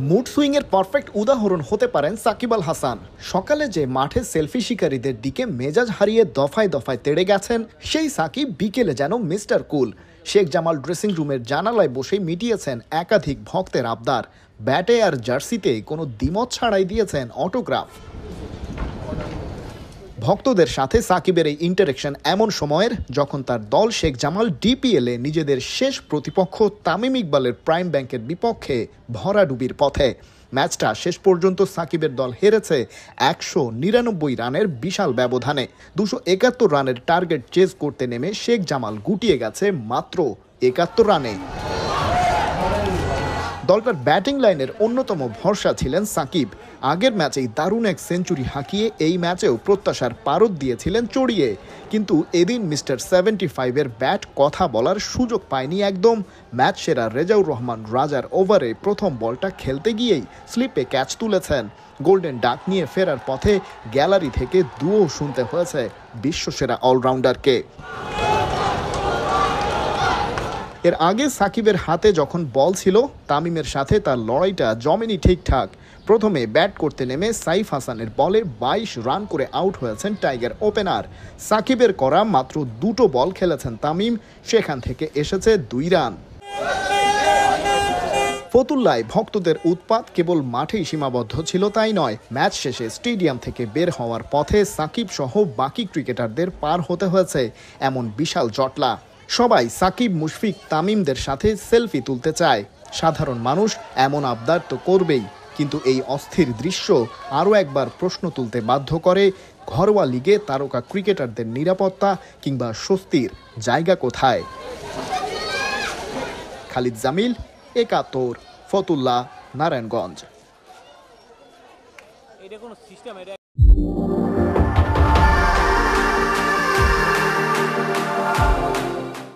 Mood swing এর perfect উদাহরণ হতে পারেন সাকিব আল হাসান। সকালে যে মাঠে সেলফি শিকারীদের দিকে মেজাজ হারিয়ে দফায় দফায় তেড়ে গেছেন, সেই সাকিব বিকেলে যেন মিস্টার কুল। শেখ জামাল ড্রেসিং রুমের জানালায় বসে মিটিয়েছেন একাধিক ভক্তের আবদার। ব্যাটে আর জার্সিতে কোনো দ্বিমত ছাড়াই দিয়েছেন অটোগ্রাফ। ভক্তদের সাথে সাকিবের এই ইন্টারেকশন এমন সময়ের যখন তার দল শেখ জামাল ডিপিএলে নিজেদের শেষ প্রতিপক্ষ তামিম ইকবালের প্রাইম ব্যাংকের বিপক্ষে ভরাডুবির পথে। ম্যাচটা শেষ পর্যন্ত সাকিবের দল হেরেছে 199 রানের বিশাল ব্যবধানে। 271 রানের টার্গেট চেজ করতে নেমে শেখ জামাল গুটিয়ে গেছে মাত্র 71 রানে। দলটার ব্যাটিং লাইনের অন্যতম ভরসা ছিলেন সাকিব। আগের ম্যাচেই দারুণ এক সেঞ্চুরি হাঁকিয়ে এই ম্যাচেও প্রত্যাশার পারদ দিয়েছিলেন চড়িয়ে। কিন্তু এদিন মিস্টার 75-এর ব্যাট কথা বলার সুযোগ পায়নি একদম। ম্যাচ সেরা রেজাউর রহমান রাজার ওভারে প্রথম বলটা খেলতে গিয়েই স্লিপে ক্যাচ তুলেছেন। গোল্ডেন ডাক নিয়ে ফেরার পথে গ্যালারি থেকে দুও শুনতে হয়েছে বিশ্বসেরা অলরাউন্ডারকে। এর আগে সাকিবের হাতে যখন বল ছিল, তামিমের সাথে তার লড়াইটা জমেনি ঠিকঠাক। প্রথমে ব্যাট করতে নেমে সাইফ হাসানের বলে 22 রান করে আউট হয়েছেন টাইগার ওপেনার। সাকিবের করা মাত্র 2টো বল খেলেছেন তামিম, সেখান থেকে এসেছে 2 রান। ফতুল্লায় ভক্তদের উৎপাত কেবল মাঠেই সীমাবদ্ধ ছিল তাই নয়, ম্যাচ শেষে স্টেডিয়াম থেকে বের হওয়ার পথে সাকিব সহ বাকি ক্রিকেটারদের পার হতে হয়েছে এমন বিশাল জটলা। সবাই সাকিব, মুশফিক, তামিমদের সাথে সেলফি তুলতে চায়। সাধারণ মানুষ এমন আবদার তো করবেই, কিন্তু এই অস্থির দৃশ্য আরও একবার প্রশ্ন তুলতে বাধ্য করে, ঘরোয়া লিগে তারকা ক্রিকেটারদের নিরাপত্তা কিংবা স্বস্তির জায়গা কোথায়। খালিদ জামিল, একাত্তর, ফতুল্লা, নারায়ণগঞ্জ।